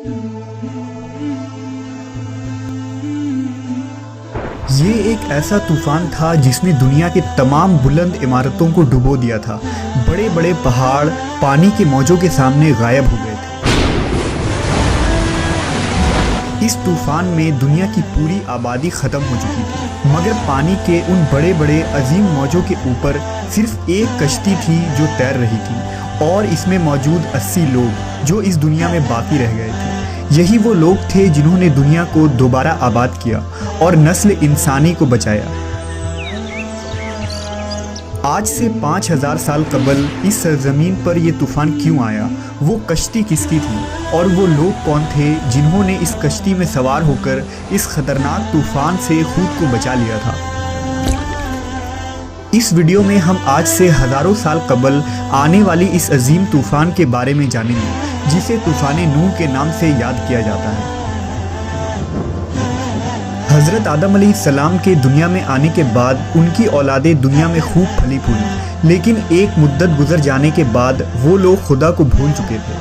یہ ایک ایسا طوفان تھا جس نے دنیا کے تمام بلند عمارتوں کو ڈبو دیا تھا۔ بڑے بڑے پہاڑ پانی کے موجوں کے سامنے غائب ہو گئے تھے۔ اس طوفان میں دنیا کی پوری آبادی ختم ہو چکی تھی، مگر پانی کے ان بڑے بڑے عظیم موجوں کے اوپر صرف ایک کشتی تھی جو تیر رہی تھی، اور اس میں موجود 80 لوگ جو اس دنیا میں باقی رہ گئے تھے۔ یہی وہ لوگ تھے جنہوں نے دنیا کو دوبارہ آباد کیا اور نسل انسانی کو بچایا۔ آج سے 5000 سال قبل اس سرزمین پر یہ طوفان کیوں آیا، وہ کشتی کس کی تھی، اور وہ لوگ کون تھے جنہوں نے اس کشتی میں سوار ہو کر اس خطرناک طوفان سے خود کو بچا لیا تھا۔ اس ویڈیو میں ہم آج سے ہزاروں سال قبل آنے والی اس عظیم طوفان کے بارے میں جانیں گے، جسے طوفان نوح کے نام سے یاد کیا جاتا ہے۔ حضرت آدم علیہ السلام کے دنیا میں آنے کے بعد ان کی اولادیں دنیا میں خوب پھلی پھولی، لیکن ایک مدت گزر جانے کے بعد وہ لوگ خدا کو بھول چکے تھے،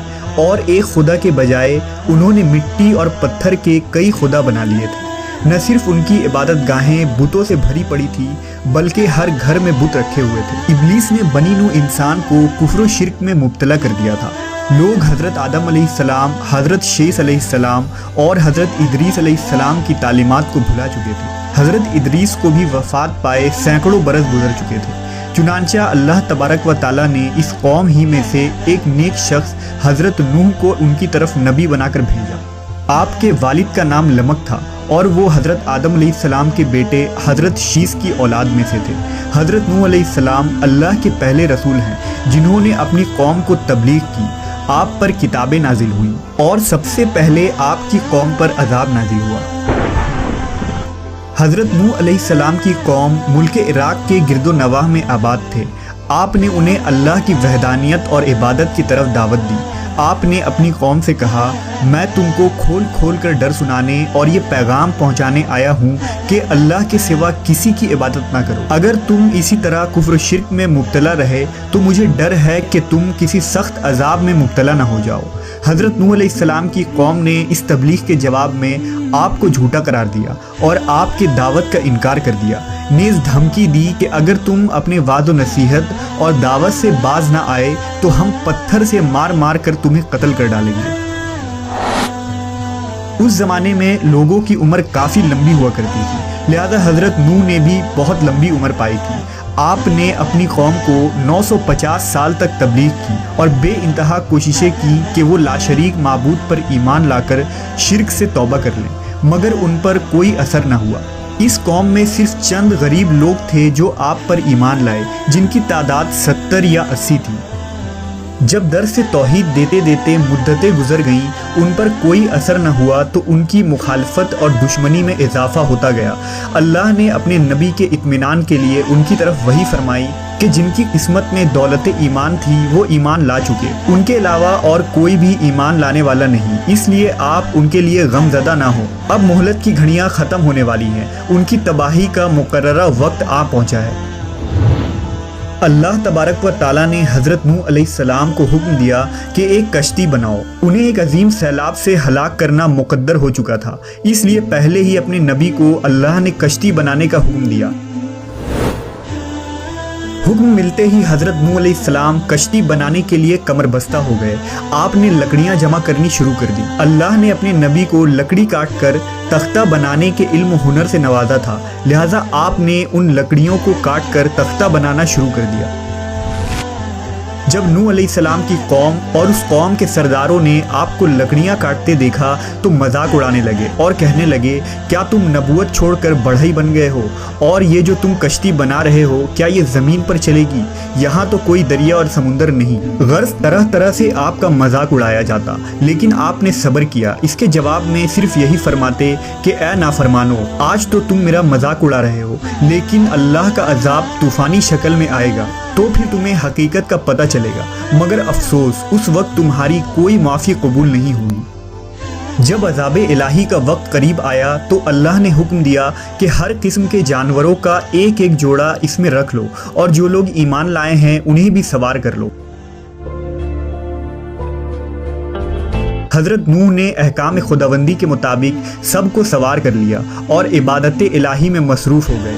اور ایک خدا کے بجائے انہوں نے مٹی اور پتھر کے کئی خدا بنا لیے تھے۔ نہ صرف ان کی عبادت گاہیں بتوں سے بھری پڑی تھی، بلکہ ہر گھر میں بت رکھے ہوئے تھے۔ ابلیس نے بنی نوح انسان کو کفر و شرک میں مبتلا کر دیا تھا۔ لوگ حضرت آدم علیہ السلام، حضرت شیث علیہ السلام اور حضرت ادریس علیہ السلام کی تعلیمات کو بھلا چکے تھے۔ حضرت ادریس کو بھی وفات پائے سینکڑوں برس گزر چکے تھے۔ چنانچہ اللہ تبارک و تعالیٰ نے اس قوم ہی میں سے ایک نیک شخص حضرت نوح کو ان کی طرف نبی بنا کر بھیجا۔ آپ کے والد کا نام لمک تھا، اور وہ حضرت آدم علیہ السلام کے بیٹے حضرت شیث کی اولاد میں سے تھے۔ حضرت نوح علیہ السلام اللہ کے پہلے رسول ہیں جنہوں نے اپنی قوم کو تبلیغ کی۔ آپ پر کتابیں نازل ہوئیں، اور سب سے پہلے آپ کی قوم پر عذاب نازل ہوا۔ حضرت نوح علیہ السلام کی قوم ملک عراق کے گرد و نواح میں آباد تھے۔ آپ نے انہیں اللہ کی وحدانیت اور عبادت کی طرف دعوت دی۔ آپ نے اپنی قوم سے کہا، میں تم کو کھول کھول کر ڈر سنانے اور یہ پیغام پہنچانے آیا ہوں کہ اللہ کے سوا کسی کی عبادت نہ کرو۔ اگر تم اسی طرح کفر و شرک میں مبتلا رہے تو مجھے ڈر ہے کہ تم کسی سخت عذاب میں مبتلا نہ ہو جاؤ۔ حضرت نوح علیہ السلام کی قوم نے اس تبلیغ کے جواب میں آپ کو جھوٹا قرار دیا اور آپ کی دعوت کا انکار کر دیا، نیز دھمکی دی کہ اگر تم اپنے وعد و نصیحت اور دعوت سے باز نہ آئے تو ہم پتھر سے مار مار کر تمہیں قتل کر ڈالیں گے۔ اس زمانے میں لوگوں کی عمر کافی لمبی ہوا کرتی تھی، لہذا حضرت نوح نے بھی بہت لمبی عمر پائی تھی۔ آپ نے اپنی قوم کو 950 سال تک تبلیغ کی اور بے انتہا کوششیں کی کہ وہ لاشریک معبود پر ایمان لا کر شرک سے توبہ کر لیں، مگر ان پر کوئی اثر نہ ہوا۔ اس قوم میں صرف چند غریب لوگ تھے جو آپ پر ایمان لائے، جن کی تعداد 70 یا 80 تھی۔ جب درس توحید دیتے دیتے مدتیں گزر گئیں، ان پر کوئی اثر نہ ہوا تو ان کی مخالفت اور دشمنی میں اضافہ ہوتا گیا۔ اللہ نے اپنے نبی کے اطمینان کے لیے ان کی طرف وحی فرمائی کہ جن کی قسمت میں دولت ایمان تھی وہ ایمان لا چکے، ان کے علاوہ اور کوئی بھی ایمان لانے والا نہیں، اس لیے آپ ان کے لیے غم زدہ نہ ہو۔ اب مہلت کی گھڑیاں ختم ہونے والی ہیں، ان کی تباہی کا مقررہ وقت آ پہنچا ہے۔ اللہ تبارک و تعالیٰ نے حضرت نوح علیہ السلام کو حکم دیا کہ ایک کشتی بناؤ۔ انہیں ایک عظیم سیلاب سے ہلاک کرنا مقدر ہو چکا تھا، اس لیے پہلے ہی اپنے نبی کو اللہ نے کشتی بنانے کا حکم دیا۔ حکم ملتے ہی حضرت نوح علیہ السلام کشتی بنانے کے لیے کمر بستہ ہو گئے۔ آپ نے لکڑیاں جمع کرنی شروع کر دی۔ اللہ نے اپنے نبی کو لکڑی کاٹ کر تختہ بنانے کے علم و ہنر سے نوازا تھا، لہٰذا آپ نے ان لکڑیوں کو کاٹ کر تختہ بنانا شروع کر دیا۔ جب نوح علیہ السلام کی قوم اور اس قوم کے سرداروں نے آپ کو لکڑیاں کاٹتے دیکھا تو مذاق اڑانے لگے اور کہنے لگے، کیا تم نبوت چھوڑ کر بڑھئی بن گئے ہو؟ اور یہ جو تم کشتی بنا رہے ہو کیا یہ زمین پر چلے گی؟ یہاں تو کوئی دریا اور سمندر نہیں۔ غرض طرح طرح سے آپ کا مذاق اڑایا جاتا، لیکن آپ نے صبر کیا۔ اس کے جواب میں صرف یہی فرماتے کہ اے نافرمانو، آج تو تم میرا مذاق اڑا رہے ہو، لیکن اللہ کا عذاب طوفانی شکل میں آئے گا تو پھر تمہیں حقیقت کا پتہ چلے گا، مگر افسوس اس وقت تمہاری کوئی معافی قبول نہیں ہوئی۔ جب عذاب الہی کا وقت قریب آیا تو اللہ نے حکم دیا کہ ہر قسم کے جانوروں کا ایک ایک جوڑا اس میں رکھ لو، اور جو لوگ ایمان لائے ہیں انہیں بھی سوار کر لو۔ حضرت نوح نے احکام خداوندی کے مطابق سب کو سوار کر لیا اور عبادت الہی میں مصروف ہو گئے۔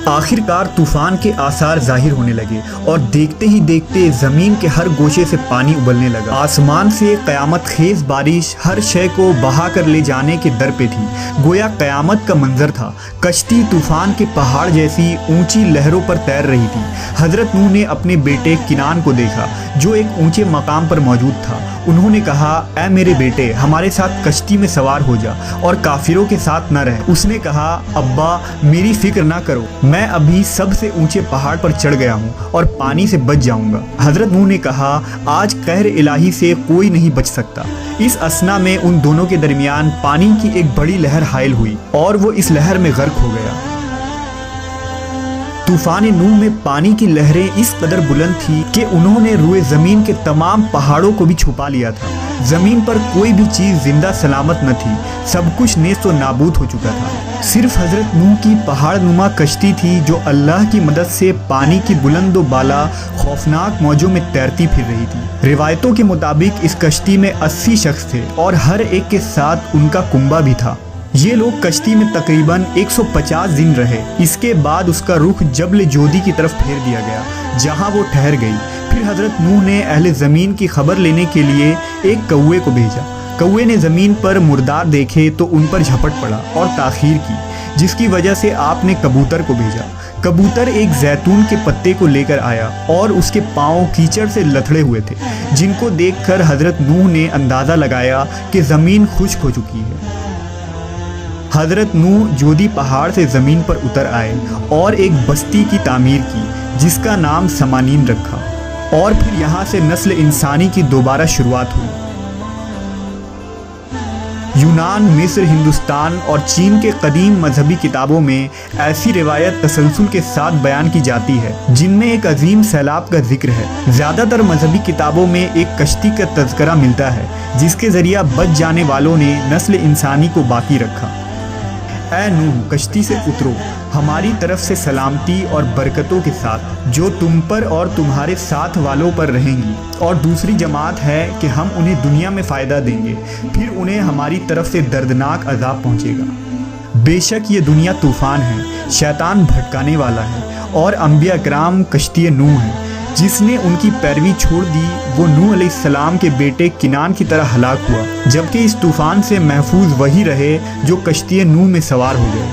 آخر کار طوفان کے آثار ظاہر ہونے لگے اور دیکھتے ہی دیکھتے زمین کے ہر گوشے سے پانی ابلنے لگا۔ آسمان سے قیامت خیز بارش ہر شے کو بہا کر لے جانے کے در پہ تھی، گویا قیامت کا منظر تھا۔ کشتی طوفان کے پہاڑ جیسی اونچی لہروں پر تیر رہی تھی۔ حضرت نوح نے اپنے بیٹے کنعان کو دیکھا جو ایک اونچے مقام پر موجود تھا۔ انہوں نے کہا، اے میرے بیٹے، ہمارے ساتھ کشتی میں سوار ہو جا اور کافروں کے ساتھ نہ رہ۔ اس نے کہا، ابا میری فکر نہ کرو، میں ابھی سب سے اونچے پہاڑ پر چڑھ گیا ہوں اور پانی سے بچ جاؤں گا۔ حضرت نوح نے کہا، آج قہر الہی سے کوئی نہیں بچ سکتا۔ اس اثنا میں ان دونوں کے درمیان پانی کی ایک بڑی لہر حائل ہوئی اور وہ اس لہر میں غرق ہو گیا۔ طوفان نوح میں پانی کی لہریں اس قدر بلند تھی کہ انہوں نے روئے زمین کے تمام پہاڑوں کو بھی چھپا لیا تھا۔ زمین پر کوئی بھی چیز زندہ سلامت نہ تھی، سب کچھ نیست و نابود ہو چکا تھا۔ صرف حضرت نوح کی پہاڑ نما کشتی تھی جو اللہ کی مدد سے پانی کی بلند و بالا خوفناک موجوں میں تیرتی پھر رہی تھی۔ روایتوں کے مطابق اس کشتی میں 80 شخص تھے اور ہر ایک کے ساتھ ان کا کنبہ بھی تھا۔ یہ لوگ کشتی میں تقریباً 150 دن رہے۔ اس کے بعد اس کا رخ جبل جودی کی طرف پھیر دیا گیا جہاں وہ ٹھہر گئی۔ پھر حضرت نوح نے اہل زمین کی خبر لینے کے لیے ایک کوے کو بھیجا۔ کوے نے زمین پر مردار دیکھے تو ان پر جھپٹ پڑا اور تاخیر کی، جس کی وجہ سے آپ نے کبوتر کو بھیجا۔ کبوتر ایک زیتون کے پتے کو لے کر آیا اور اس کے پاؤں کیچڑ سے لتھڑے ہوئے تھے، جن کو دیکھ کر حضرت نوح نے اندازہ لگایا کہ زمین خشک ہو چکی ہے۔ حضرت نوح جودی پہاڑ سے زمین پر اتر آئے اور ایک بستی کی تعمیر کی جس کا نام سمانین رکھا، اور پھر یہاں سے نسل انسانی کی دوبارہ شروعات ہوئی۔ یونان، مصر، ہندوستان اور چین کے قدیم مذہبی کتابوں میں ایسی روایت تسلسل کے ساتھ بیان کی جاتی ہے جن میں ایک عظیم سیلاب کا ذکر ہے۔ زیادہ تر مذہبی کتابوں میں ایک کشتی کا تذکرہ ملتا ہے جس کے ذریعہ بچ جانے والوں نے نسل انسانی کو باقی رکھا۔ اے نوح، کشتی سے اترو، ہماری طرف سے سلامتی اور برکتوں کے ساتھ جو تم پر اور تمہارے ساتھ والوں پر رہیں گی، اور دوسری جماعت ہے کہ ہم انہیں دنیا میں فائدہ دیں گے، پھر انہیں ہماری طرف سے دردناک عذاب پہنچے گا۔ بے شک یہ دنیا طوفان ہے، شیطان بھٹکانے والا ہے، اور انبیاء کرام کشتی نوح ہے۔ جس نے ان کی پیروی چھوڑ دی وہ نوح علیہ السلام کے بیٹے کنعان کی طرح ہلاک ہوا، جبکہ اس طوفان سے محفوظ وہی رہے جو کشتی نوح میں سوار ہو گئے۔